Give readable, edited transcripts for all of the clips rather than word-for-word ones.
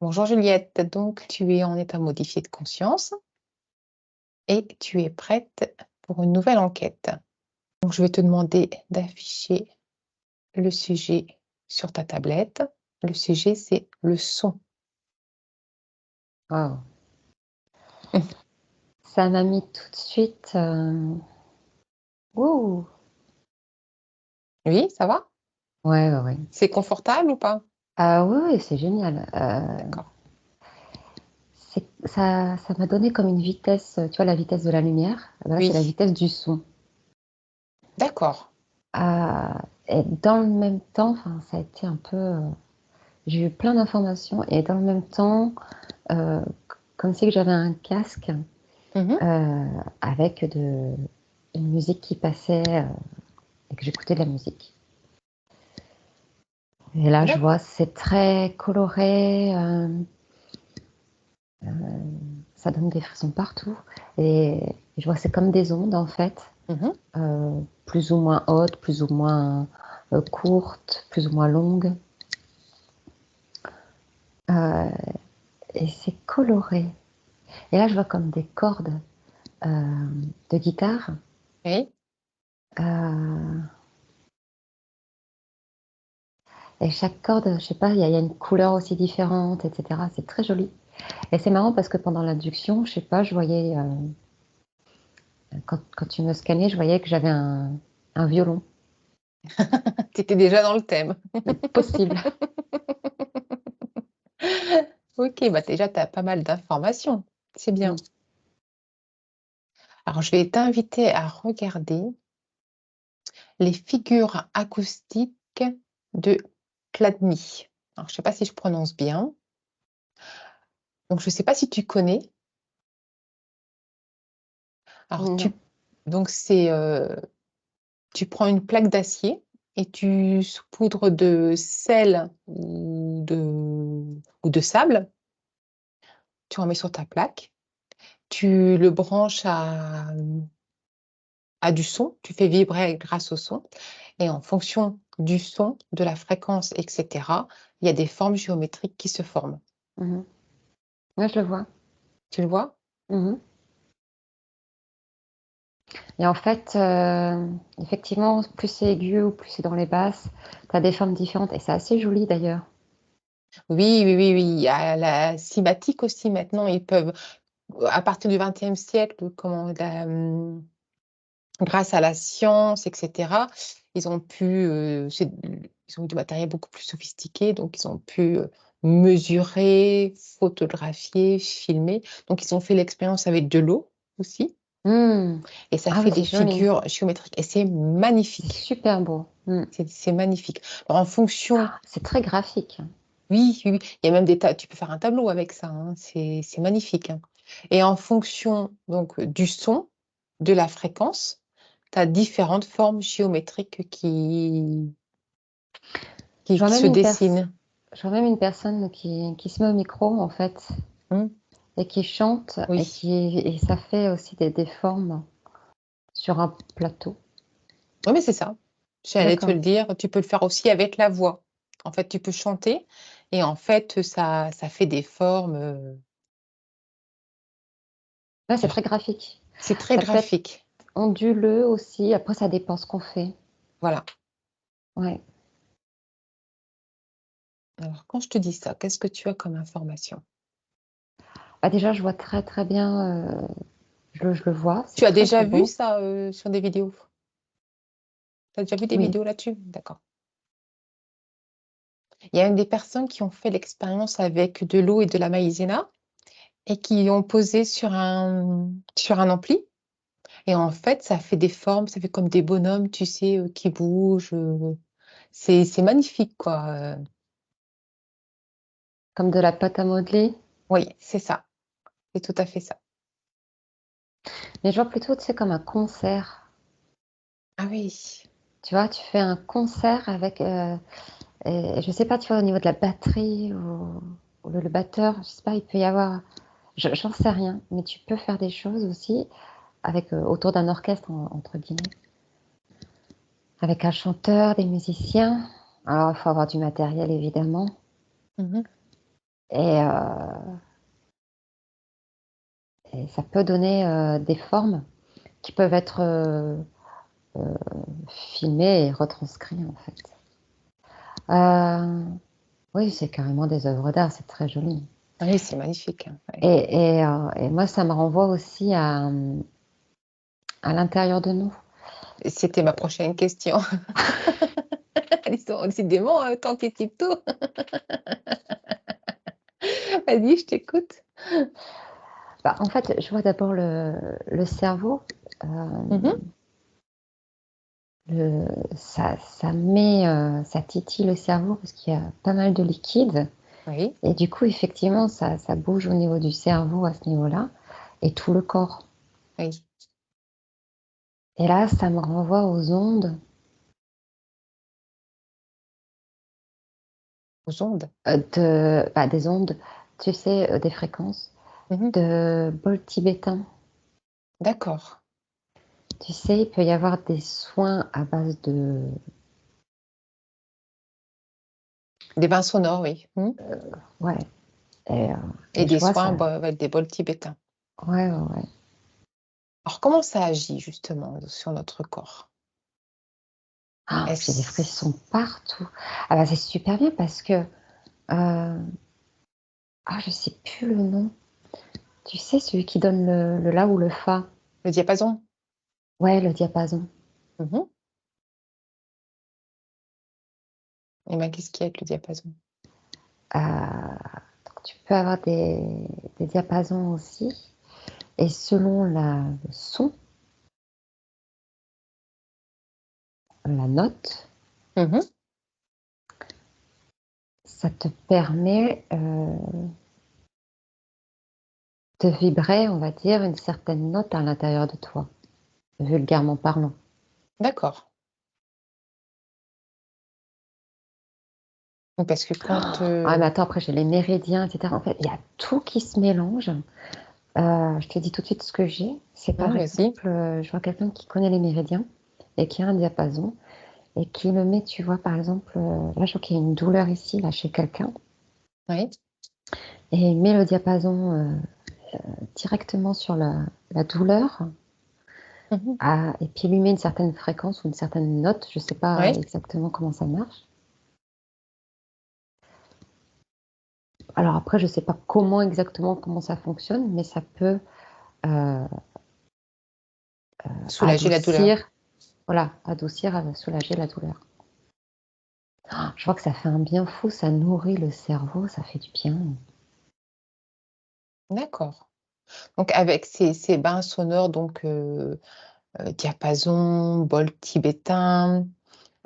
Bonjour Juliette, donc tu es en état modifié de conscience et tu es prête pour une nouvelle enquête. Donc je vais te demander d'afficher le sujet sur ta tablette. Le sujet, c'est le son. Waouh. Ça m'a mis tout de suite. Ouh. Oui, ça va? Ouais, ouais, ouais. C'est confortable ou pas? Ah oui, oui, c'est génial. D'accord. Ça m'a donné comme une vitesse, tu vois, la vitesse de la lumière. Ben là, c'est la Oui, vitesse du son. d'accord. Et dans le même temps, enfin, ça a été un peu. J'ai eu plein d'informations et dans le même temps, euh, comme si que j'avais un casque Mhm. avec une musique qui passait et que j'écoutais de la musique. Et là, je D'accord. vois, c'est très coloré. Ça donne des frissons partout. Et je vois, c'est comme des ondes en fait, Mhm. plus ou moins hautes, plus ou moins courtes, plus ou moins longues. Euh, et c'est coloré. Et là, je vois comme des cordes de guitare. Oui, Euh, et chaque corde, je sais pas, il y a une couleur aussi différente, etc. C'est très joli. Et c'est marrant parce que pendant l'abduction, je sais pas, je voyais, quand tu me scannais, je voyais que j'avais un violon. tu étais déjà dans le thème. Possible. Ok, bah déjà, tu as pas mal d'informations. C'est bien. Mm. Alors, je vais t'inviter à regarder les figures acoustiques de Chladni. Alors, je ne sais pas si je prononce bien. Donc, je ne sais pas si tu connais. Alors, Non. donc tu prends une plaque d'acier et tu saupoudres de sel ou de sable. Tu en mets sur ta plaque. Tu le branches à du son. Tu fais vibrer grâce au son. Et en fonction du son, de la fréquence, etc., il y a des formes géométriques qui se forment. Mhm. Ouais, je le vois. Tu le vois? Mhm. Et en fait, effectivement, plus c'est aigu ou plus c'est dans les basses, tu as des formes différentes. Et c'est assez joli d'ailleurs. Oui, oui, oui, oui. Il y a la cimatique aussi maintenant. Ils peuvent, à partir du XXe siècle, grâce à la science, etc., ils ont pu, ils ont eu du matériel beaucoup plus sophistiqué, donc ils ont pu mesurer, photographier, filmer. Donc ils ont fait l'expérience avec de l'eau aussi, Hmm. et ça Ah fait oui, des c'est joli. figures géométriques, et c'est C'est magnifique. super beau. Hmm. C'est magnifique. Alors, en fonction. C'est très graphique. Oui, oui, oui. Il y a même tu peux faire un tableau avec ça, hein. C'est magnifique, hein. Et en fonction donc du son, de la fréquence, tu as différentes formes géométriques qui Je qui vois qui même se une, dessinent. je vois même une personne qui se met au micro en fait Mmh, et qui chante oui. et ça fait aussi des formes sur un plateau. Oui, mais c'est ça. J'allais te D'accord. le dire, tu peux le faire aussi avec la voix. En fait, tu peux chanter et en fait, ça fait des formes, Là, c'est alors très graphique. c'est très Ça peut être graphique. onduleux aussi. Après, ça dépend ce qu'on fait. Voilà. Ouais. Alors quand je te dis ça, qu'est-ce que tu as comme information? Bah, déjà, je vois très très bien. Je le vois. Tu C'est as très déjà très vu beau. ça, sur des vidéos? Tu as déjà vu des Oui. vidéos là-dessus? D'accord. Il y a une des personnes qui ont fait l'expérience avec de l'eau et de la maïzena et qui ont posé sur un ampli et en fait, ça fait des formes, ça fait comme des bonhommes, tu sais, qui bougent, c'est magnifique, quoi, Comme de la pâte à modeler. oui, c'est ça, c'est tout à fait ça. Mais je vois plutôt, tu sais, comme un concert. Ah oui. Tu vois, tu fais un concert avec, et je sais pas, tu vois, au niveau de la batterie ou le batteur, je sais pas, il peut y avoir, j'en sais rien, mais tu peux faire des choses aussi avec autour d'un orchestre entre guillemets, avec un chanteur, des musiciens. Alors, il faut avoir du matériel évidemment. Mmh. Et, et ça peut donner des formes qui peuvent être filmées et retranscrites en fait. Oui, c'est carrément des œuvres d'art, c'est très joli. Oui, c'est magnifique, hein, ouais. Et moi, ça me renvoie aussi à l'intérieur de nous. Et c'était ma prochaine question. Décidément, t'anticipes tout. Vas-y, je t'écoute. Bah, en fait, je vois d'abord le cerveau. Mmh. Ça titille le cerveau parce qu'il y a pas mal de liquide. Oui, Et du coup, effectivement, ça bouge au niveau du cerveau à ce niveau-là et tout le corps. oui. Et là, ça me renvoie aux ondes, Aux ondes? des ondes, tu sais, des fréquences, Mmh. de bol tibétain. D'accord. Tu sais, il peut y avoir des soins à base de... Des bains sonores, oui. Mmh. Ouais, et, euh, Et et je des vois soins, ça. bah, avec des bols tibétains. Ouais, ouais, ouais. Alors comment ça agit justement sur notre corps? Ah, j'ai des Est-ce frissons partout. Ah bah, c'est super bien parce que, je sais plus le nom. Tu sais, celui qui donne le la ou le fa? le diapason? Ouais, le diapason. Mmh. Et ben, qu'est-ce qu'il y a avec le diapason? Donc tu peux avoir des diapasons aussi et selon le son, la note, Mmh. ça te permet, de vibrer, on va dire, une certaine note à l'intérieur de toi, vulgairement parlant. D'accord. Oui, parce que quand, Ah mais attends, après j'ai les méridiens et cetera. En fait, il y a tout qui se mélange. Je te dis tout de suite ce que j'ai. C'est par vas-y. exemple, je vois quelqu'un qui connaît les méridiens et qui a un diapason et qui le met, tu vois, par exemple, là je vois qu'il y a une douleur ici, là, chez quelqu'un Oui. et il met le diapason, directement sur la douleur, Mmh. et puis il lui met une certaine fréquence ou une certaine note, je sais pas Oui. exactement comment ça marche. Alors après, je sais pas comment ça fonctionne, mais ça peut, heu, Soulager la douleur. adoucir, voilà, adoucir, soulager la douleur. Je vois que ça fait un bien fou, ça nourrit le cerveau, ça fait du bien. D'accord. Donc avec ces bains sonores donc, diapason, bol tibétain,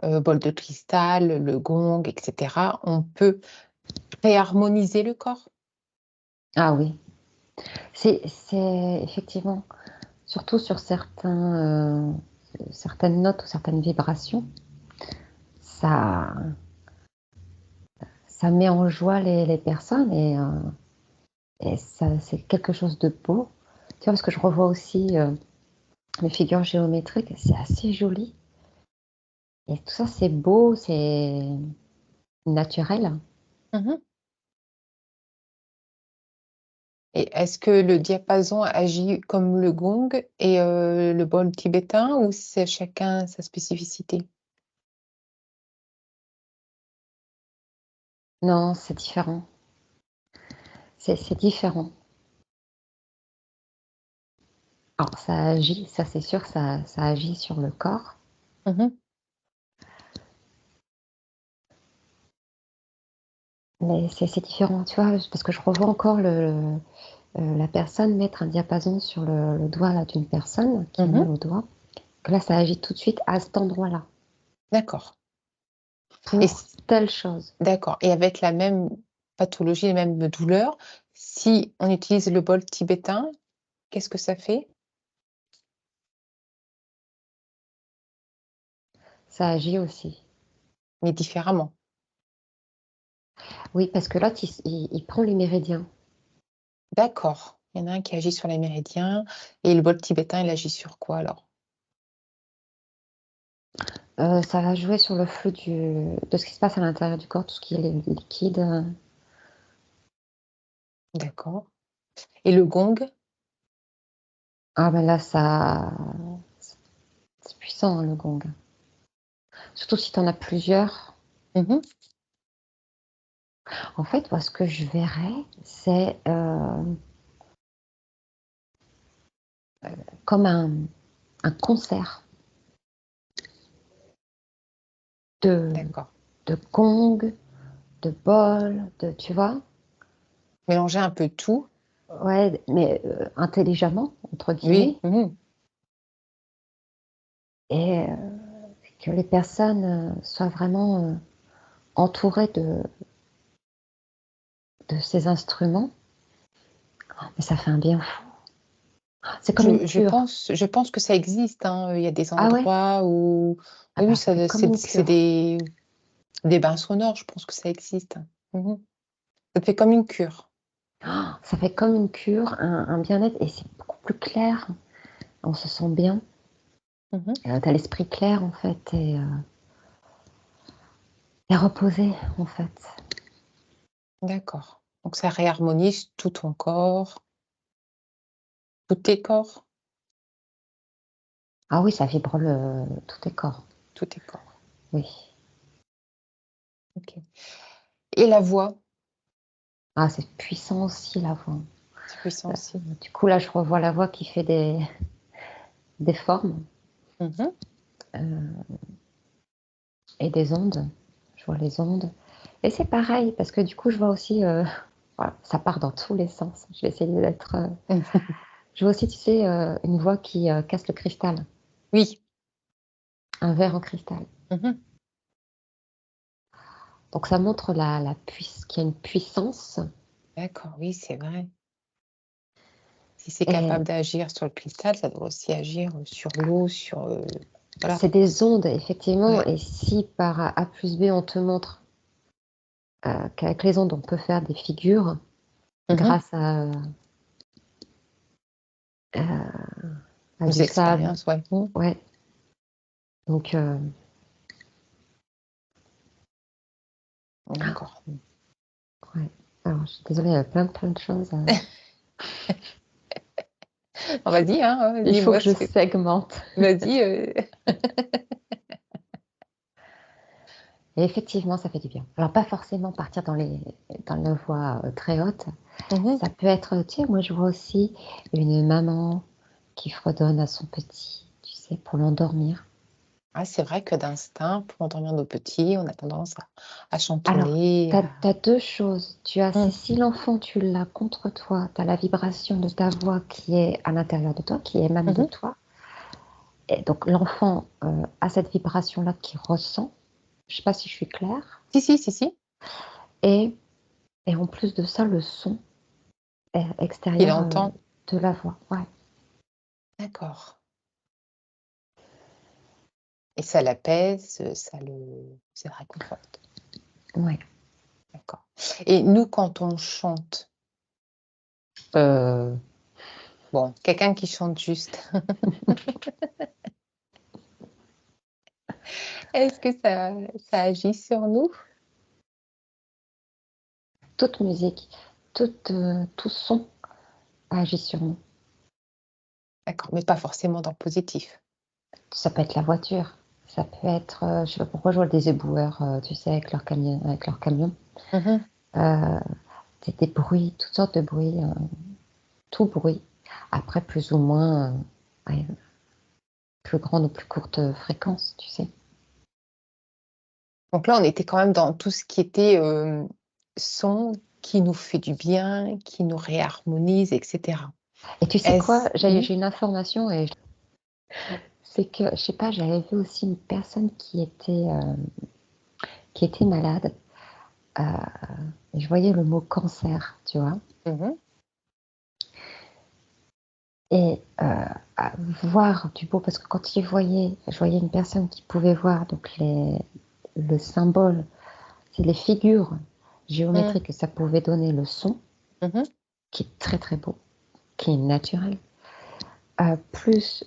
bol de cristal, le gong et cetera, on peut réharmoniser le corps? Ah oui, c'est effectivement, surtout sur certaines notes ou certaines vibrations, ça ça met en joie les personnes et ça c'est quelque chose de beau. Tu vois? Parce que je revois aussi, les figures géométriques, c'est assez joli et tout ça, c'est beau, c'est naturel. Mmh. Et est-ce que le diapason agit comme le gong et le bol tibétain ou c'est chacun sa spécificité? Non, c'est différent. C'est différent. Alors ça agit, ça c'est sûr, ça agit sur le corps, Mmh. mais c'est différent, tu vois? Parce que je revois encore la personne mettre un diapason sur le doigt là d'une personne qui a Mmh. mal au doigt, que là ça agit tout de suite à cet endroit-là, D'accord. Et pour c telle chose. D'accord, et avec la même pathologie, les mêmes douleurs, si on utilise le bol tibétain, qu'est-ce que ça fait? Ça agit aussi. Mais différemment? Oui, parce que l'autre il prend les méridiens. D'accord. Il y en a un qui agit sur les méridiens et le bol tibétain, il agit sur quoi alors? Ça va jouer sur le flux de ce qui se passe à l'intérieur du corps, tout ce qui est liquide. D'accord. Et le gong? Ah ben là, c'est puissant, hein, le gong. Surtout si tu en as plusieurs. Mmh. En fait, moi, ce que je verrais, c'est comme un concert de, D'accord. de gong, de bol, tu vois? Mélanger un peu tout. Ouais, mais intelligemment, entre Oui. guillemets, Mmh. et que les personnes soient vraiment entourées de ces instruments. Mais ça fait un bien fou. C'est comme une cure. Je pense que ça existe, hein, il y a des Ah ouais? endroits où Ah oui, oui, bah, ça fait ça comme une c'est cure. des bains sonores, je pense que ça existe. Mmh. Ça te fait comme une cure. Ça fait comme une cure, un bien-être, et c'est beaucoup plus clair. On se sent bien. Mmh. Tu as l'esprit clair, en fait, et reposé, en fait. D'accord. Donc ça réharmonise tout ton corps, tous tes corps, Ah oui, ça vibre tous tes corps. tous tes corps. Oui. OK. Et la voix? Ah, c'est puissant aussi, la voix. C'est puissant aussi. Du coup, là, je revois la voix qui fait des formes Mmh. et des ondes. Je vois les ondes. Et c'est pareil, parce que du coup, je vois aussi, voilà, ça part dans tous les sens. Je vais essayer d'être. Je vois aussi, tu sais, une voix qui casse le cristal, Oui. un verre en cristal. Mmh. Donc ça montre qu'il y a une puissance. D'accord, oui, c'est vrai. Si c'est Et capable d'agir sur le cristal, ça doit aussi agir, sur l'eau, sur, voilà. c'est des ondes, effectivement. Ouais. Et si par A plus B, on te montre qu'avec les ondes, on peut faire des figures Mmh. grâce à Aux du sable. expériences, ouais. Mmh. Ouais. Donc, D'accord. ouais. Alors, je suis désolée, il y a plein de choses. Vas-y, hein, Il faut dis-moi que je ce que segmente. vas-y, Et effectivement, ça fait du bien. Alors, pas forcément partir dans la voie très haute. Mmh. Ça peut être, tu sais, moi, je vois aussi une maman qui fredonne à son petit, tu sais, pour l'endormir. Ah, c'est vrai que d'instinct, pour endormir nos petits, on a tendance à Alors, chantonner, tu à as 2 choses. Tu as, c'est mmh. si l'enfant, tu l'as contre toi, tu as la vibration de ta voix qui est à l'intérieur de toi, qui émane de Mmh. toi. Et donc, l'enfant a cette vibration-là qu'il ressent. Je sais pas si je suis claire. Si, si, si, si, Et, et en plus de ça, le son il extérieur entend. de la voix. Ouais, D'accord, et ça l'apaise, ça le réconforte. ouais. D'accord, et nous, quand on chante, Euh, bon, quelqu'un qui chante juste, est-ce que ça agit sur nous? Toute musique, tout son agit sur nous. D'accord, mais pas forcément dans le positif. Ça peut être la voiture, ça peut être, je sais pas pourquoi je vois des éboueurs, tu sais, avec leur camion. Mmh. Heu, des bruits, toutes sortes de bruits, tout bruit. Après plus ou moins, ouais, plus grande ou plus courte fréquence, tu sais? Donc là, on était quand même dans tout ce qui était, son qui nous fait du bien, qui nous réharmonise et cetera. Et tu sais quoi? Est-ce mmh, J'ai une information, c'est que, je sais pas, j'avais vu aussi une personne qui était malade, heu, et je voyais le mot cancer, tu vois? mmh. Et à voir du beau, parce que quand je voyais une personne qui pouvait voir donc le symbole, c'est les figures Mmh. géométriques que ça pouvait donner, le son, Mmh. qui est très, très beau, qui est naturel, plus,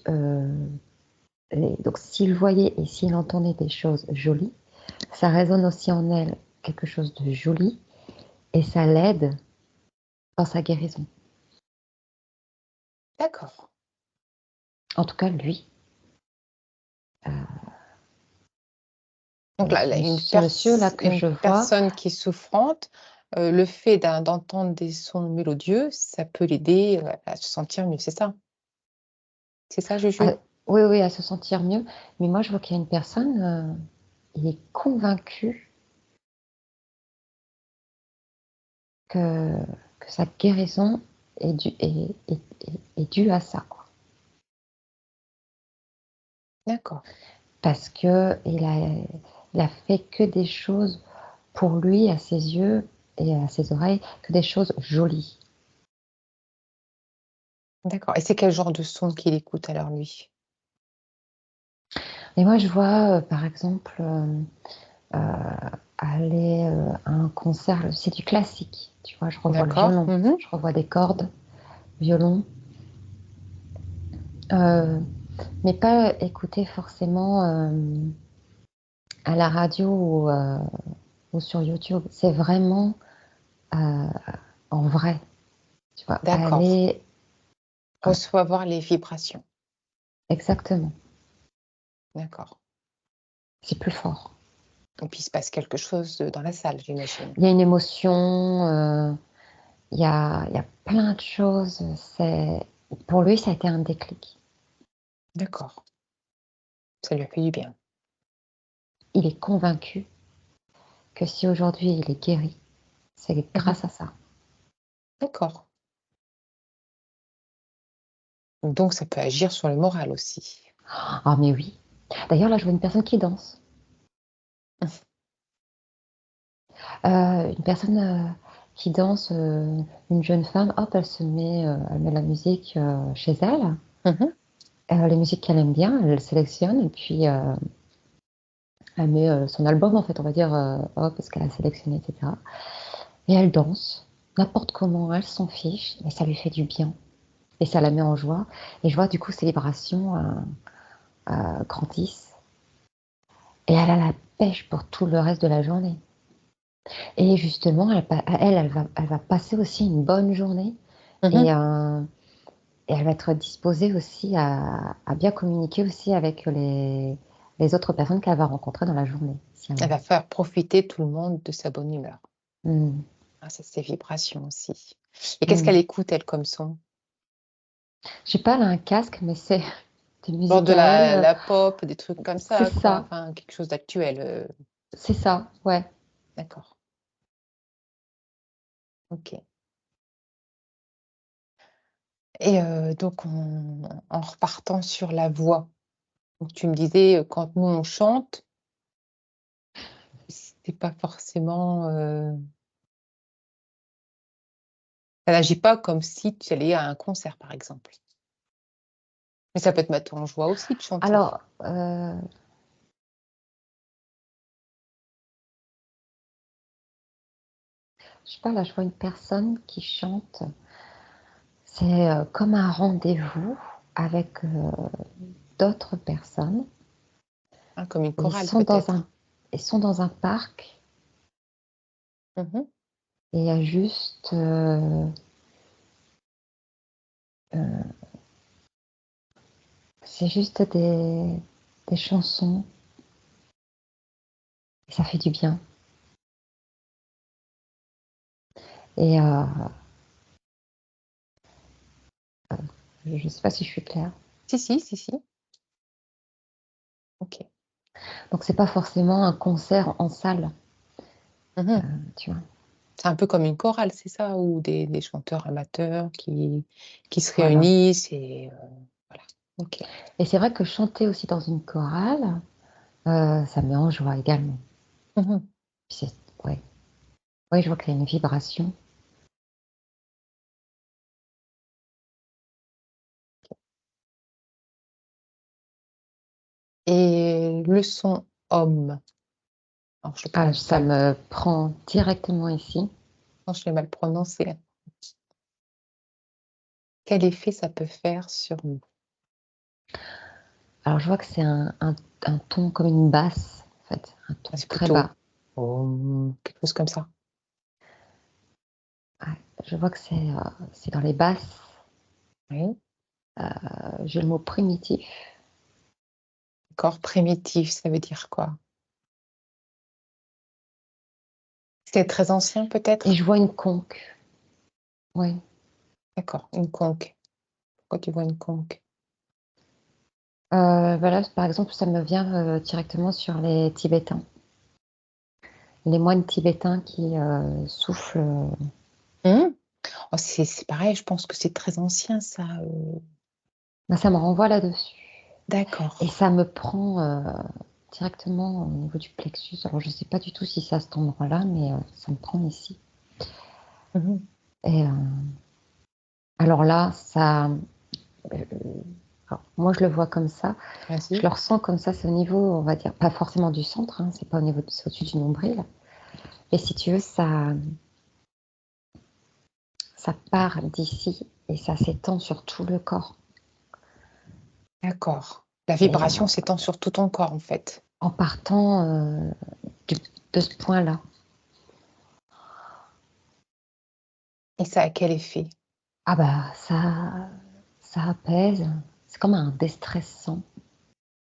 les donc s'il voyait et s'il entendait des choses jolies, ça résonne aussi en elle quelque chose de joli, et ça l'aide dans sa guérison. D'accord. En tout cas, lui. Donc là, Ce monsieur-là que une je vois, personne qui est souffrante, le fait d'entendre des sons mélodieux, ça peut l'aider, à se sentir mieux, c'est ça? C'est ça, Juju? ah, oui, oui, à se sentir mieux. Mais moi, je vois qu'il y a une personne, il est convaincu que, que sa guérison est due à ça, quoi. D'accord, Parce que il a fait que des choses pour lui, à ses yeux et à ses oreilles, que des choses jolies. d'accord et c'est quel genre de son qu'il écoute alors lui? Et moi, je vois, par exemple, heu, aller, à un concert, c'est du classique, tu vois? Je revois le D'accord. violon, Mmh. je revois des cordes, violon, heu, mais pas écouter forcément, à la radio ou sur YouTube. C'est vraiment, heu, en vrai, tu vois? D'accord. Aller ouais, Recevoir les vibrations. exactement, D'accord c'est plus fort. et puis il se passe quelque chose, dans la salle, j'imagine? Il y a une émotion, il y a plein de choses, pour lui, ça a été un déclic. D'accord. Ça lui a fait du bien. Il est convaincu que si aujourd'hui il est guéri, c'est Mmh. grâce à ça. D'accord. Donc ça peut agir sur le moral aussi. Ah mais oui. D'ailleurs, là, je vois une personne qui danse. Une personne, qui danse, une jeune femme, hop, elle met la musique, chez elle, Mmh. les musiques qu'elle aime bien, elle sélectionne et puis, elle met, son album, en fait, on va dire, hop, ce qu'elle a sélectionné et cetera et elle danse, n'importe comment, elle s'en fiche, mais ça lui fait du bien et ça la met en joie et je vois, du coup, ses vibrations, grandissent et elle a la pêche pour tout le reste de la journée. Et justement, elle va passer aussi une bonne journée et Mmh. heu et elle va être disposée aussi à bien communiquer aussi avec les autres personnes qu'elle va rencontrer dans la journée, si elle Elle va faire profiter tout le monde de sa bonne humeur. mmh, Ah ça, c'est vibrations aussi et qu'est-ce mmh. qu'elle écoute elle comme son? Je sais pas, elle a un casque, mais c'est des Genre musiques de à elle, la pop, des trucs comme c'est ça quoi, ça, enfin quelque chose d'actuel, c'est ça, ouais. d'accord, OK et donc en repartant sur la voix, donc tu me disais, quand nous on chante, c'est pas forcément, elle agit pas comme si tu allais à un concert par exemple. Mais ça peut te mettre en joie aussi de chanter. Alors, je sais pas, là, je vois une personne qui chante, c'est, comme un rendez-vous avec, d'autres personnes. Hein, comme une Ils chorale sont dans peut-être? un ils sont dans un parc Mmh. et il y a juste, heu, c'est juste des chansons et ça fait du bien et je sais pas si je suis claire? Si, si, si, si. OK. Donc c'est pas forcément un concert en salle, Mmh. tu vois? C'est un peu comme une chorale, c'est ça? Ou des chanteurs amateurs qui se Voilà réunissent et voilà. OK. et c'est vrai que chanter aussi dans une chorale, ça me met en joie également. Mmh. Puis c'est ouais, ouais, je vois qu'il y a une vibration. Et le son homme, alors je le Ah, prononce ça mal, me prend directement ici. non, je l'ai mal prononcé. Quel effet ça peut faire sur nous? Alors je vois que c'est un ton comme une basse, en fait, un ton Ah, c'est très plutôt bas. om, quelque chose comme ça? Ouais. je vois que c'est dans les basses. Oui. J'ai le mot primitif. Corps primitif, ça veut dire quoi? C'est très ancien, Et peut-être? je vois une conque. Oui. D'accord, une conque. Pourquoi tu vois une conque? Voilà, par exemple, ça me vient directement sur les Tibétains. Les moines tibétains qui soufflent. Mmh. Oh, c'est pareil, je pense que c'est très ancien, ça. Ben, ça me renvoie là-dessus. Et D'accord. ça me prend directement au niveau du plexus. Alors, je ne sais pas du tout si c'est à cet endroit-là, mais ça me prend ici. Mhm. Et alors là, ça, alors, moi, je le vois comme ça. Je Vas-y. le ressens comme ça. C'est au niveau, on va dire, pas forcément du centre. Hein, c'est pas au niveau, c'est au-dessus du nombril. Et si tu veux, ça part d'ici et ça s'étend sur tout le corps. D'accord. La Et vibration s'étend sur tout ton corps, en fait. en partant de ce point-là. Et ça a quel effet? Ah bah ça apaise. C'est comme un déstressant.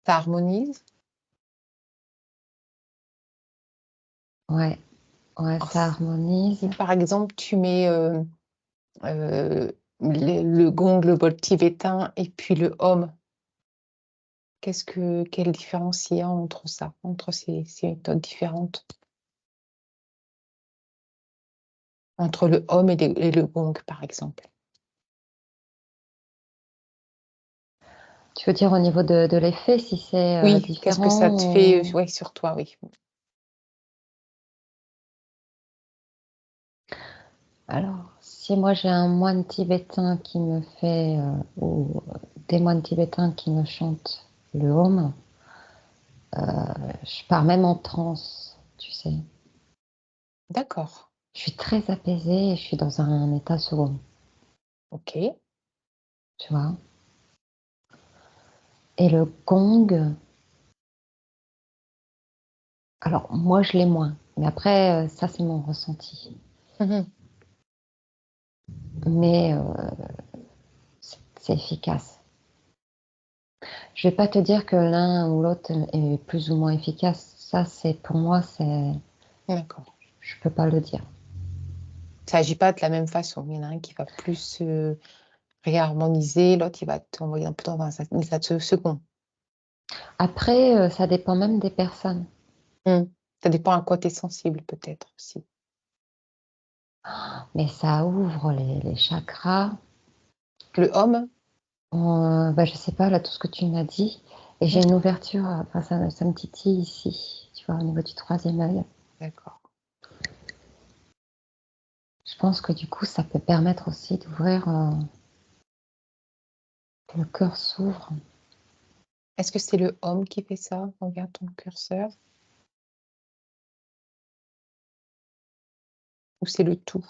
Ça harmonise? Ouais, ouais, Alors, ça harmonise. si par exemple, tu mets le gong, le bol tibétain et puis le home, quelle différence il y a entre ça, entre ces méthodes différentes? Entre le home et le gong, par exemple? Tu veux dire au niveau de l'effet, si c'est Oui, qu'est-ce que ça différent te fait, ou... ouais, sur toi, oui. Alors, si moi j'ai un moine tibétain qui me fait, ou des moines tibétains qui me chantent le home, je pars même en transe, tu sais. D'accord, Je suis très apaisée et je suis dans un état second, OK. tu vois. Et le gong, alors moi je l'ai moins, mais après ça c'est mon ressenti. Mmh. Mais c'est efficace. Je vais pas te dire que l'un ou l'autre est plus ou moins efficace. Ça c'est pour moi c'est D'accord. je peux pas le dire. Ça agit pas de la même façon. Il y en a un qui va plus, réharmoniser, l'autre il va t'envoyer un peu dans un état de second. Après ça dépend même des personnes. Mmh. Ça dépend à quoi tu es sensible peut-être aussi. Mais ça ouvre les chakras. Le home? Bah, je sais pas là tout ce que tu m'as dit et Mmh. j'ai une ouverture, enfin ça me titille ici, tu vois? Au niveau du troisième œil. D'accord. Je pense que du coup ça peut permettre aussi d'ouvrir, le cœur s'ouvre. Est-ce que c'est le home qui fait ça? Regarde ton curseur. Ou c'est le tout?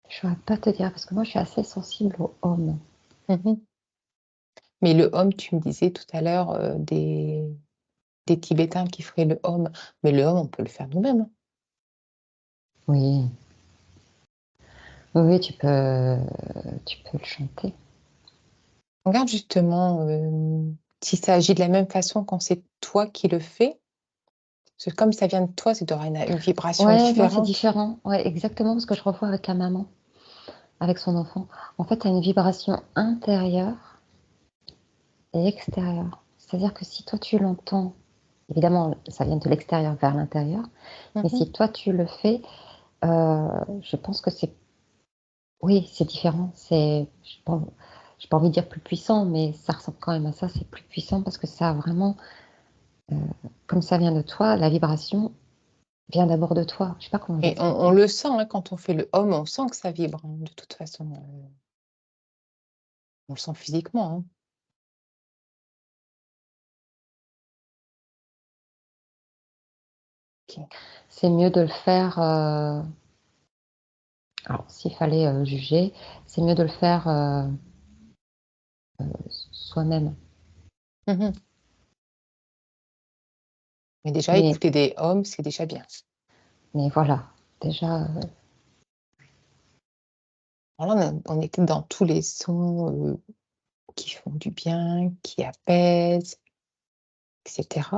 Je saurais pas te dire parce que moi je suis assez sensible au home. Mmh. Mais le home, tu me disais tout à l'heure, des Tibétains qui feraient le home. Mais le home, on peut le faire nous-mêmes, hein. Oui, oui, oui, tu peux le chanter. Regarde justement, si ça agit de la même façon quand c'est toi qui le fais. Parce que comme ça vient de toi, ça doit avoir une vibration Ouais, non, c'est différente. différent. Ouais, exactement parce que je revois avec la maman, avec son enfant. En fait, tu as une vibration intérieure et extérieure. C'est-à-dire que si toi tu l'entends, évidemment ça vient de l'extérieur vers l'intérieur, mais Mmh. si toi tu le fais, je pense que c'est oui, c'est différent. C'est j'ai pas envie de dire plus puissant, mais ça ressemble quand même à ça, c'est plus puissant parce que ça a vraiment, heu, comme ça vient de toi, la vibration vient d'abord de toi. Je sais pas comment Et on l'expliquer. le sent, hein, quand on fait le home, on sent que ça vibre, hein, de toute façon, on le sent physiquement, hein. OK. C'est mieux de le faire, alors s'il fallait, juger, c'est mieux de le faire, soi-même. Mmh. Mais déjà, Mais, écouter des hommes, c'est déjà bien. mais voilà, déjà, Alors là, on était dans tous les sons qui font du bien, qui apaisent, etc.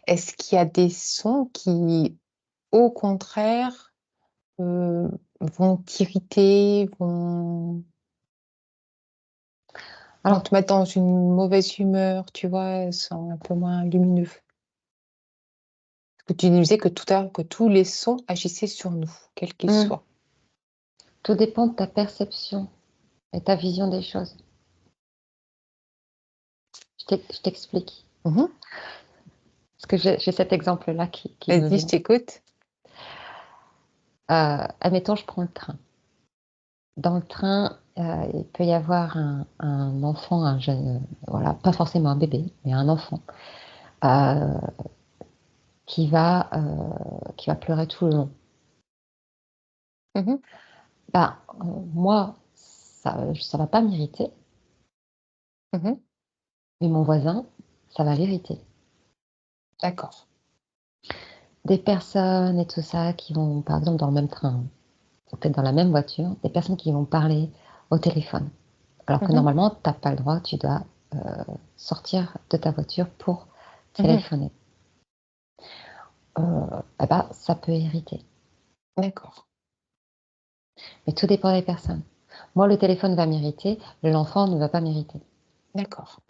Est-ce qu'il y a des sons qui, au contraire, vont t'irriter, vont alors, te mettre dans une mauvaise humeur, tu vois, sont un peu moins lumineux? Parce que tu nous disais que tout à l'heure que tous les sons agissaient sur nous, quels qu'ils hmm, soient. tout dépend de ta perception et ta vision des choses. Je t'explique. Mmh. Parce que j'ai cet exemple-là qui me Vas-y, je vient. t'écoute. Admettons, je prends le train. Dans le train, il peut y avoir un enfant, un jeune, voilà, pas forcément un bébé, mais un enfant, heu, qui va pleurer tout le long. Mmh mh. Bah, moi, ça va pas m'irriter, Mmh. mais mon voisin, ça va l'irriter. D'accord. Des personnes et tout ça qui vont, par exemple, dans le même train, ou peut-être dans la même voiture, des personnes qui vont parler au téléphone, alors que Mmh mh. normalement, tu as pas le droit, tu dois, sortir de ta voiture pour Mmh. téléphoner. Et bah, ça peut irriter, D'accord, mais tout dépend des personnes. Moi, le téléphone va m'irriter, l'enfant ne va pas m'irriter. d'accord.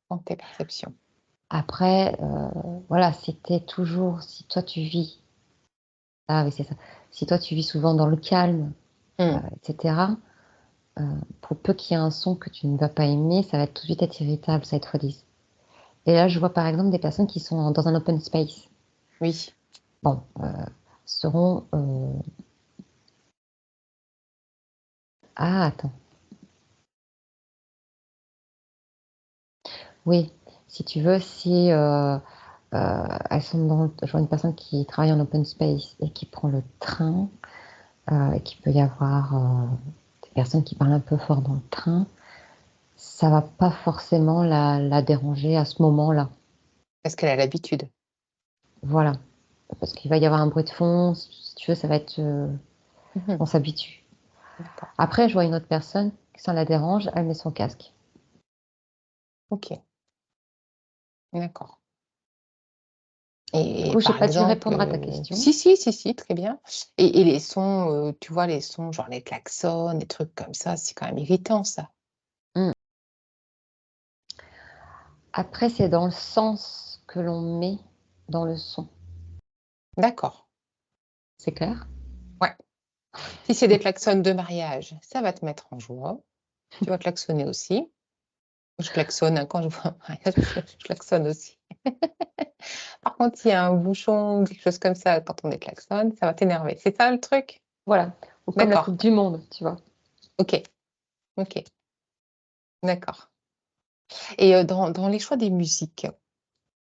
Dans tes perceptions. Après, voilà, si tu es toujours si toi tu vis ah oui, c'est ça. Si toi tu vis souvent dans le calme, Mmh. et cetera, pour peu qu'il y ait un son que tu ne vas pas aimer, ça va tout de suite être irritable, ça va être redis. Et là, je vois par exemple des personnes qui sont dans un open space. Oui. Bon, seront, ah attends, oui, si tu veux, si, elles sont dans je vois une personne qui travaille en open space et qui prend le train, et qu'il peut y avoir, des personnes qui parlent un peu fort dans le train, ça va pas forcément la déranger à ce moment-là. Parce qu'elle a l'habitude. Voilà, parce qu'il va y avoir un bruit de fond, si tu veux, ça va être, Mmh mh. on s'habitue. D'accord. Après, je vois une autre personne, ça la dérange, elle met son casque. OK, d'accord. Du Et coup, j'ai par pas dû exemple, répondre à ta question. si, si, si, si, très bien. Et les sons, tu vois, les sons genre les klaxons, les trucs comme ça, c'est quand même irritant ça? Mmh. Après, c'est dans le sens que l'on met dans le son. D'accord, C'est clair? ouais. Si c'est des klaxons de mariage, ça va te mettre en joie. Tu vas klaxonner aussi. Je klaxonne, hein, quand je vois un mariage, je klaxonne aussi. Par contre, s'il y a un bouchon ou quelque chose comme ça quand on déklaxonne, ça va t'énerver. C'est ça le truc? Voilà, ou comme la D'accord, coupe du monde, tu vois? OK, OK, d'accord. Et dans les choix des musiques,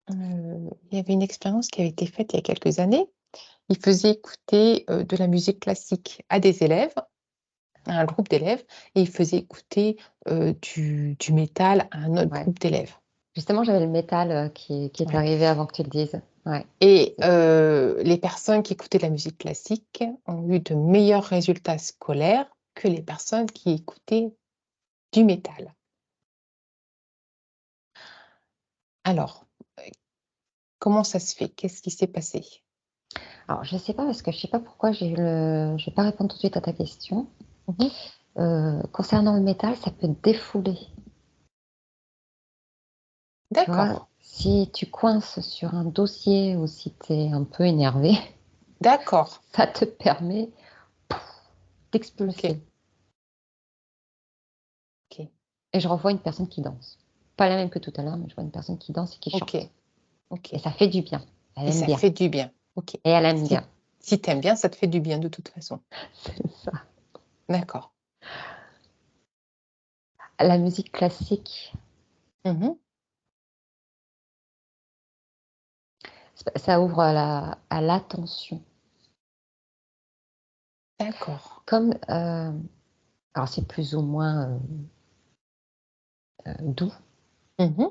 il y avait une expérience qui avait été faite il y a quelques années. Ils faisaient écouter, de la musique classique à des élèves, à un groupe d'élèves, et ils faisaient écouter, du métal à un autre Ouais. groupe d'élèves. Justement, j'avais le métal, qui est Ouais. arrivé avant que tu le dises. Ouais. Et les personnes qui écoutaient de la musique classique ont eu de meilleurs résultats scolaires que les personnes qui écoutaient du métal. Alors, comment ça se fait? Qu'est-ce qui s'est passé? Alors je sais pas parce que je sais pas pourquoi j'ai eu le je vais pas répondre tout de suite à ta question. Mmh mh. Concernant le métal, ça peut te défouler. Tu vois? D'accord, Si tu coinces sur un dossier ou si tu es un peu énervé, d'accord, ça te permet OK, d'expulser. OK, Et je revois une personne qui danse. Pas la même que tout à l'heure, mais je vois une personne qui danse et qui chante. OK, OK, Et ça fait du bien. Elle et aime ça bien fait du bien. OK. et elle aime bien. Si tu aimes bien, ça te fait du bien de toute façon. C'est ça. D'accord. La musique classique, Mmh mh. ça ouvre à l'attention. D'accord. Comme, alors c'est plus ou moins, doux, Mmh mh.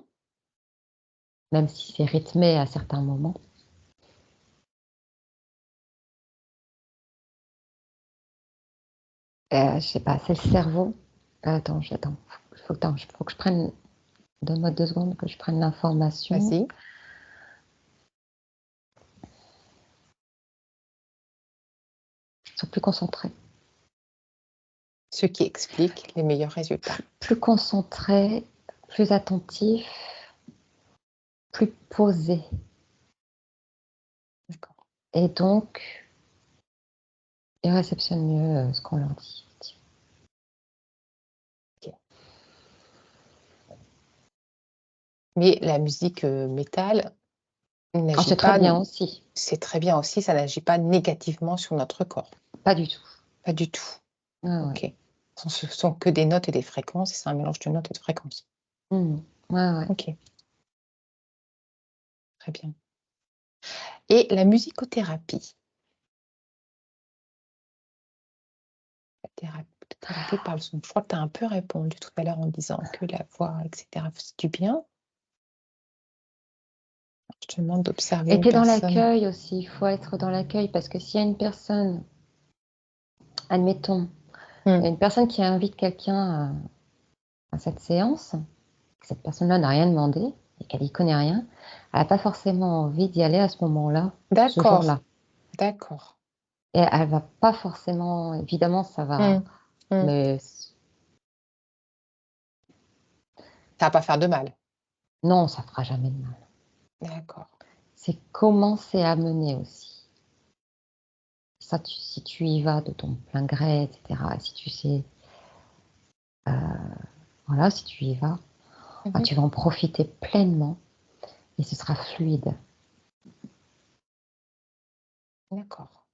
même si c'est rythmé à certains moments. Je sais pas, c'est le cerveau. Attends, faut que je prenne. Donne-moi 2 secondes que je prenne l'information. Vas-y. Ils sont plus concentrés. Ce qui explique les meilleurs résultats. Plus concentrés, plus attentifs, plus posés. D'accord. Et donc, ils réceptionnent mieux ce qu'on leur dit. Ok. Mais la musique métal n'agit C'est très pas. bien aussi. C'est très bien aussi, ça n'agit pas négativement sur notre corps. Pas du tout. Pas du tout. Ouais, ouais. Ok. Ce sont que des notes et des fréquences, et c'est un mélange de notes et de fréquences. Ouais, ouais. Ok. Très bien. Et la musicothérapie. La thérapie par le son. Je crois que tu as un peu répondu tout à l'heure en disant que la voix, etc., faisait du bien. Je te demande d'observer Et une puis dans personne. l'accueil aussi, il faut être dans l'accueil parce que s'il y a une personne, admettons, il y a une personne qui invite quelqu'un à cette séance, cette personne-là n'a rien demandé et qu'elle n'y connaît rien, elle n'a pas forcément envie d'y aller à ce moment-là, ce D'accord, jour-là. d'accord. Et elle va pas forcément, évidemment, ça va, Mm, mm. mais Ça va pas faire de mal. non, ça fera jamais de mal. D'accord. C'est comment c'est amené aussi. Ça, si tu y vas de ton plein gré, etc., si tu sais, voilà, si tu y vas, Mhm. tu vas en profiter pleinement et ce sera fluide. D'accord.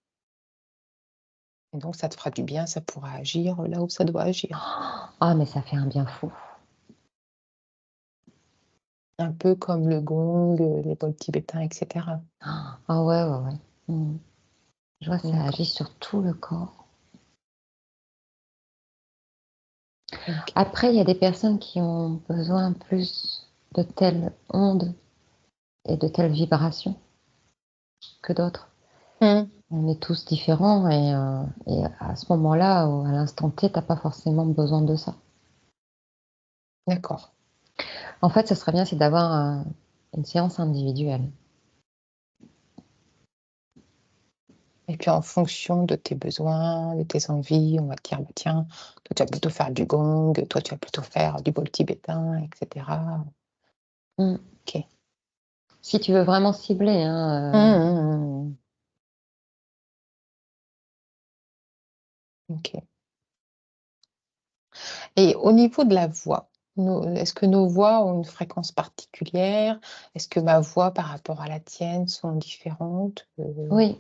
Et donc, ça te fera du bien, ça pourra agir là où ça doit agir. Ah, mais ça fait un bien fou. Un peu comme le gong, les bols tibétains, etc. Ah ouais, ouais, ouais. Mmh. Je vois, ça D'accord. agit sur tout le corps. Ok. Après, il y a des personnes qui ont besoin plus de telles ondes et de telles vibrations que d'autres. Mm. On est tous différents et à ce moment-là, à l'instant T, tu as pas forcément besoin de ça. D'accord. En fait, ce serait bien, c'est d'avoir une séance individuelle. Et puis en fonction de tes besoins, de tes envies, on va te dire, bah, tiens, toi tu vas plutôt faire du gong, toi tu vas plutôt faire du bol tibétain, etc. Mmh. Ok. Si tu veux vraiment cibler, hein, Mm. Ok. Et au niveau de la voix, est-ce que nos voix ont une fréquence particulière? Est-ce que ma voix par rapport à la tienne sont différentes? oui,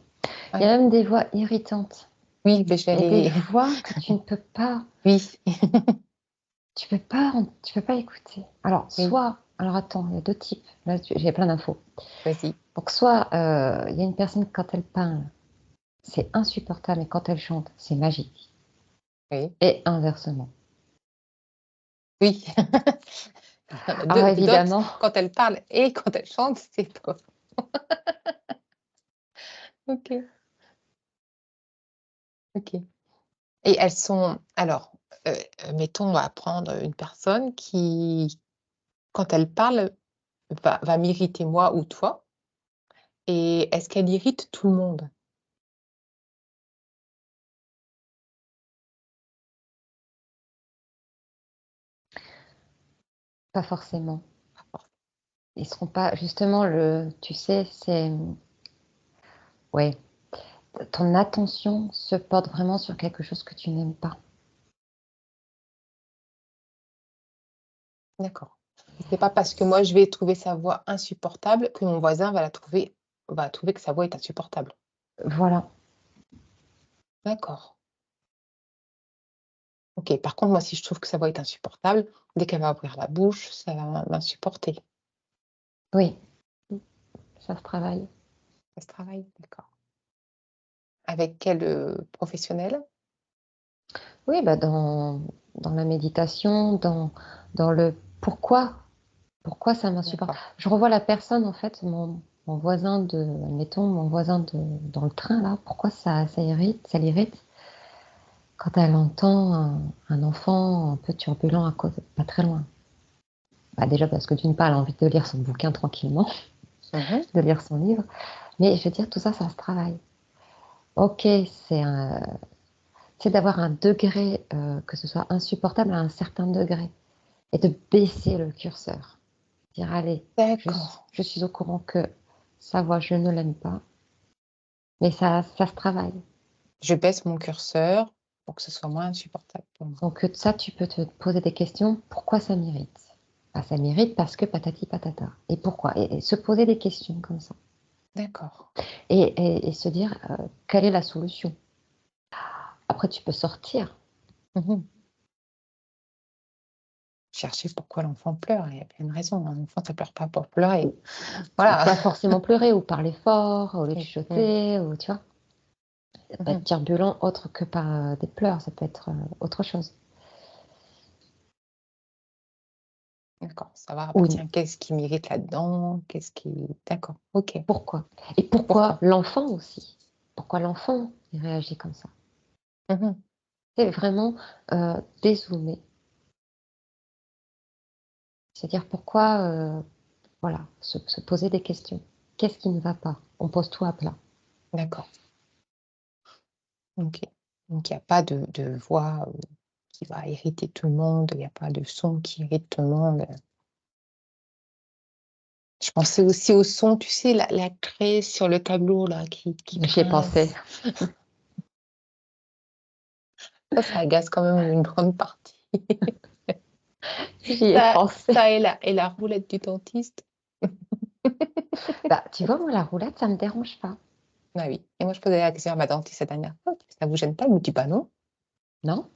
il y Ouais. a même des voix irritantes Oui, mais et des j'allais. voix que tu ne peux pas Oui, tu peux pas écouter. Alors oui, soit alors attends, il y a 2 types. Là, j'ai plein d'infos. vas-y. Donc soit, il y a une personne quand elle parle, c'est insupportable et quand elle chante, c'est magique Oui, et inversement. oui. Il y en a Alors 2 d'autres, évidemment, quand elle parle et quand elle chante, c'est pas OK, OK. Et elles sont alors, mettons, on va prendre une personne qui, quand elle parle, va m'irriter moi ou toi, et est-ce qu'elle irrite tout le monde? pas forcément. Pas forcément. Ils seront pas justement le tu sais, c'est ouais, ton attention se porte vraiment sur quelque chose que tu n'aimes pas. D'accord. C'est pas parce que moi je vais trouver sa voix insupportable que mon voisin va trouver que sa voix est insupportable. Voilà, D'accord. OK. Par contre, moi, si je trouve que sa voix est insupportable, dès qu'elle va ouvrir la bouche, ça va m'insupporter. oui, ça se travaille. Ça se travaille? D'accord. Avec quel, professionnel? Oui, bah, dans la méditation, dans le pourquoi. Pourquoi ça m'insupporte? D'accord. Je revois la personne, en fait, mon voisin admettons, mon voisin dans le train, là, pourquoi ça l'irrite quand elle entend un enfant un peu turbulent à côté, pas très loin. Bah, déjà parce que d'une part, elle a envie de lire son bouquin tranquillement, Mhm. de lire son livre, mais je veux dire, tout ça, ça se travaille. Ok, c'est d'avoir un degré, que ce soit insupportable à un certain degré, et de baisser le curseur. Dire, allez, D'accord. je suis au courant que sa voix, je ne l'aime pas, mais ça se travaille. Je baisse mon curseur pour que ce soit moins insupportable pour moi. Donc ça, tu peux te poser des questions. Pourquoi ça m'irrite? Bah, ça m'irrite parce que patati patata. Et pourquoi? Et se poser des questions comme ça. D'accord. Et se dire, quelle est la solution? Après, tu peux sortir. Mhm. Chercher pourquoi l'enfant pleure. Il y a bien une raison. Un enfant, ça pleure pas pour pleurer. Ou Voilà. pas forcément pleurer, ou parler fort, au lieu de Mhm. chuchoter, ou tu vois. Ça peut être Mhm. turbulent autre que par des pleurs, ça peut être autre chose. D'accord. Savoir, ah bah Ou tiens, qu'est-ce qui m'irrite là-dedans? Qu'est-ce qui. D'accord. Ok. pourquoi? Et pourquoi Pourquoi? l'enfant aussi? Pourquoi l'enfant il réagit comme ça? Mhm. C'est vraiment dézoomer. C'est-à-dire pourquoi, voilà, se poser des questions. Qu'est-ce qui ne va pas? On pose tout à plat. D'accord. Ok. Donc, il n'y a pas de voix qui va irriter tout le monde. Il n'y a pas de son qui irrite tout le monde. Je pensais aussi au son, tu sais, la craie sur le tableau, là, qui J'y ai pensé. grince. Ça agace quand même une grande partie. J'y ai Ça, pensé. ça et la roulette du dentiste. Bah, tu vois, moi, la roulette, ça me dérange pas. Ah oui. Et moi, je posais la question à ma dentiste la dernière fois. Ça vous gêne pas? Elle me dit, bah non. Non?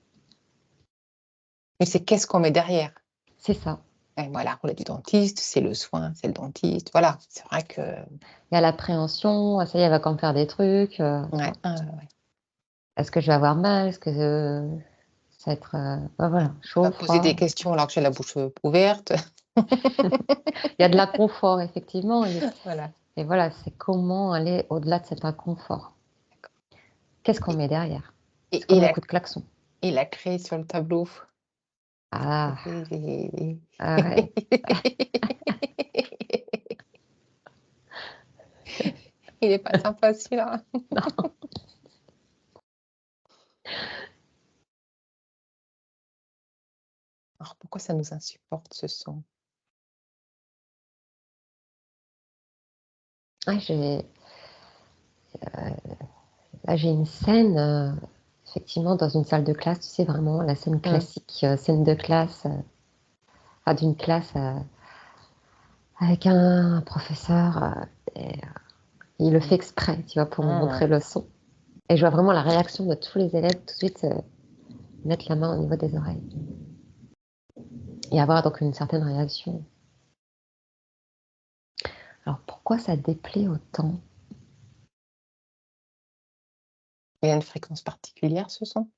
Mais c'est qu'est-ce qu'on met derrière? C'est ça. Et moi, la roulette du dentiste, c'est le soin, c'est le dentiste. Voilà, c'est vrai que. Il y a l'appréhension, ah, ça y est, elle va quand me faire des trucs, tu Ouais, vois. ouais. Est-ce que je vais avoir mal? Est-ce que ça va être, bah, Ouais. voilà, Pas chaud, poser des froid? questions alors que j'ai la bouche ouverte. Il y a de l'inconfort, effectivement. Voilà. Et voilà, c'est comment aller au-delà de cet inconfort. Qu'est-ce qu'on Et, met derrière? C'est et, et comme le la, coup de klaxon. et la craie sur le tableau. Ah, Et- ah ouais. Il est pas sympa celui-là. Non. Alors pourquoi ça nous insupporte ce son? Ah, là, j'ai une scène, effectivement, dans une salle de classe, tu sais, vraiment la scène Mmh. classique, scène de classe, enfin, d'une classe avec un professeur, et, il le fait Mmh. exprès, tu vois, pour me Mmh. montrer le son. Et je vois vraiment la réaction de tous les élèves tout de suite mettre la main au niveau des oreilles et avoir donc une certaine réaction. Alors pourquoi ça déplaît autant? Il y a une fréquence particulière ce son?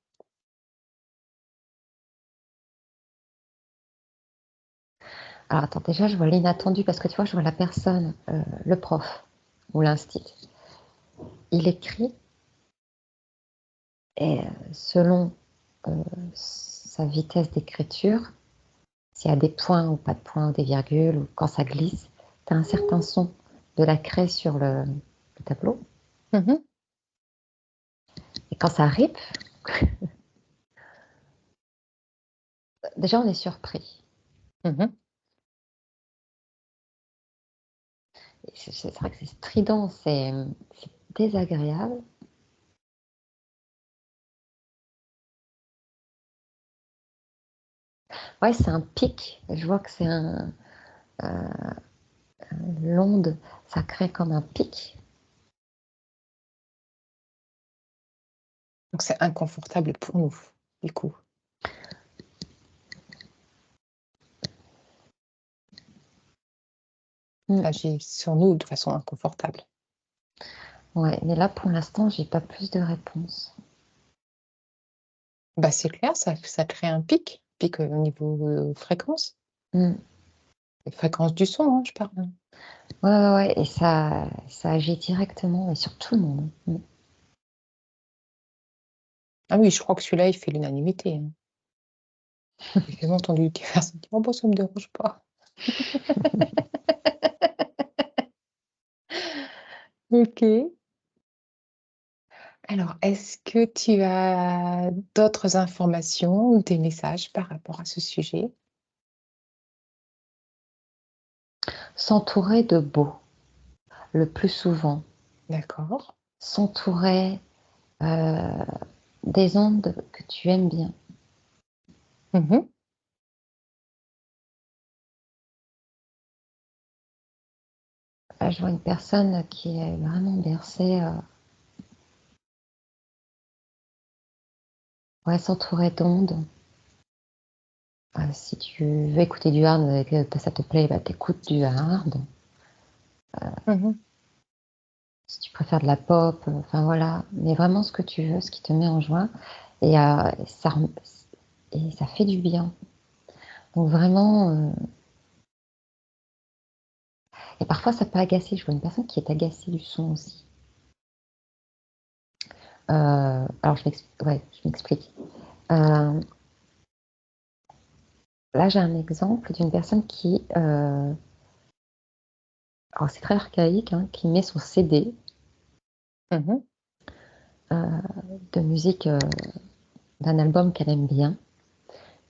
Alors attends, déjà je vois l'inattendu parce que tu vois, je vois la personne, le prof ou l'instit. Il écrit et selon sa vitesse d'écriture, s'il y a des points ou pas de points ou des virgules ou quand ça glisse, tu as un certain son de la craie sur le tableau. Mmh. Et quand ça rip, déjà on est surpris. Mmh. C'est vrai que c'est strident, c'est désagréable. Ouais, c'est un pic. Je vois que c'est l'onde, ça crée comme un pic. Donc c'est inconfortable pour nous, du coup. Mm. Ça agit sur nous de façon inconfortable. Ouais, mais là pour l'instant, j'ai pas plus de réponses. Bah, c'est clair, ça crée un pic au niveau, fréquence. Mm. Les fréquences du son, hein, je parle. Ouais, ouais, ouais, et ça agit directement et sur tout le monde. Ah oui, je crois que celui-là, il fait l'unanimité, hein. J'ai jamais entendu des personnes dire: «Oh bah, ça me dérange pas». OK. Alors, est-ce que tu as d'autres informations ou des messages par rapport à ce sujet? S'entourer de beau, le plus souvent. D'accord. S'entourer, heu, des ondes que tu aimes bien. Mmh. Là, je vois une personne qui est vraiment bercée, ouais, s'entourer d'ondes. Si tu veux écouter du hard et que ça te plaît, bah, tu du hard. Mmh. Si tu préfères de la pop, enfin voilà, mais vraiment ce que tu veux, ce qui te met en joie et ça fait du bien. Donc vraiment, et parfois ça peut agacer. Je vois une personne qui est agacée du son aussi. Alors je m'explique. Heu, Là, j'ai un exemple d'une personne qui, alors c'est très archaïque, hein, qui met son CD, Mmh. de musique, d'un album qu'elle aime bien,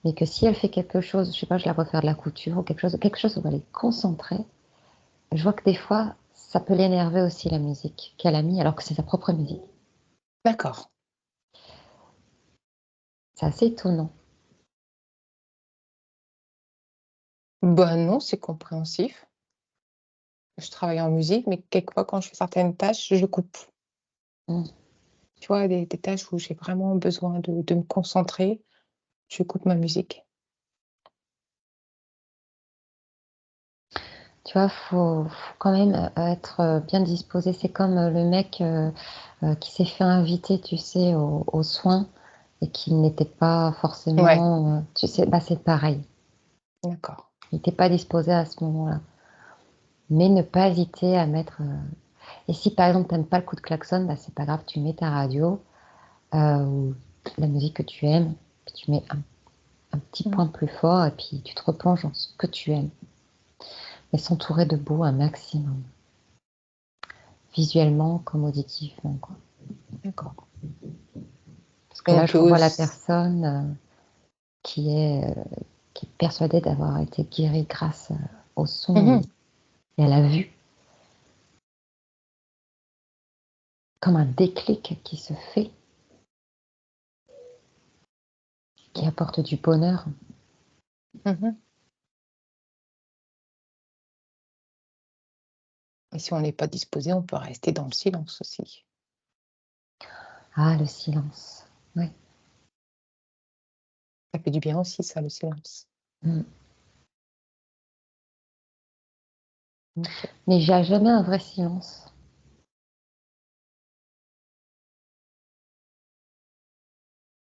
mais que si elle fait quelque chose, je sais pas, je la vois faire de la couture ou quelque chose où elle est concentrée, je vois que des fois, ça peut l'énerver aussi la musique qu'elle a mis alors que c'est sa propre musique. D'accord. C'est assez étonnant. Bah, non, c'est compréhensif. Je travaille en musique, mais quelquefois, quand je fais certaines tâches, je coupe. Mmh. Tu vois, des tâches où j'ai vraiment besoin de me concentrer, je coupe ma musique. Tu vois, faut quand même, être, bien disposé. C'est comme, le mec, qui s'est fait inviter, tu sais, aux soins et qui n'était pas Ouais, forcément, tu sais, bah, c'est pareil. d'accord. Il était pas disposé à ce moment-là. Mais ne pas hésiter à mettre, et si par exemple tu aimes pas le coup de klaxon, bah, c'est pas grave, tu mets ta radio, ou la musique que tu aimes, puis tu mets un petit Mmh. point plus fort et puis tu te replonges dans ce que tu aimes. Mais s'entourer de beau un maximum, visuellement comme auditivement, quoi. D'accord. Parce Et que on là, je peut revois la auss personne, qui est, heu, qui est persuadée d'avoir été guérie grâce, au son mmh. et à la vue, comme un déclic qui se fait, qui D'accord. apporte du bonheur. Mmh. Et si on n'est pas disposé, on peut rester dans le silence aussi. Ah, le silence. Ouais. Ça fait du bien aussi ça, le silence. Mmh. OK. Mais il y a jamais un vrai silence.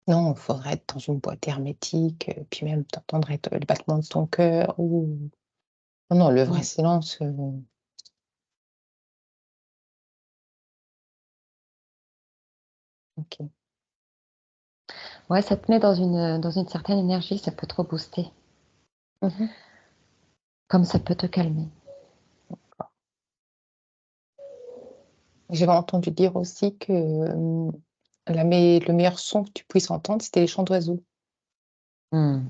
Non, il faudrait être dans une boîte hermétique, puis même tu entendrais le battement de ton cœur ou non, non, le vrai Mmh. silence, OK. Ouais, ça te met dans une certaine énergie, ça peut te rebooster, Mmh. comme ça peut te calmer. J'avais entendu dire aussi que, le meilleur son que tu puisses entendre, c'était les chants d'oiseaux. Mmh.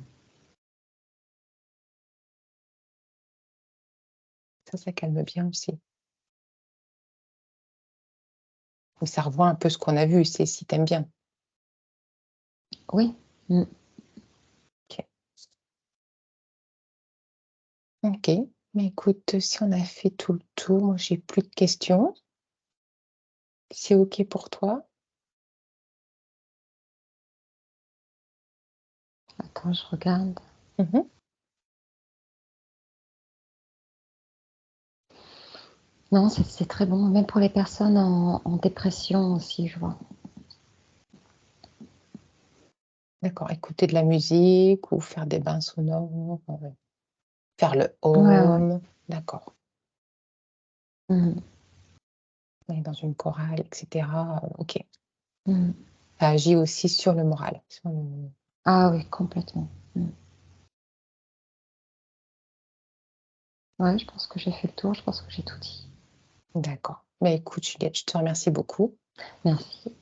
Ça calme bien aussi. Et ça revoit un peu ce qu'on a vu, c'est si tu aimes bien. Oui. Mmh. OK. OK. Mais écoute, si on a fait tout le tour, moi j'ai plus de questions. C'est OK pour toi? Attends, je regarde. Mmh. Non, c'est très bon, même pour les personnes en dépression aussi, je vois. D'accord, écouter de la musique ou faire des bains sonores, faire le Ouais, ouais. home. D'accord. Mmh. Et dans une chorale, et cetera, OK. Mmh. Ça agit aussi sur le moral, sur le Ah oui, complètement. Mmh. Ouais, je pense que j'ai fait le tour, je pense que j'ai tout dit. d'accord. Bah, écoute Juliette, je te remercie beaucoup. Merci.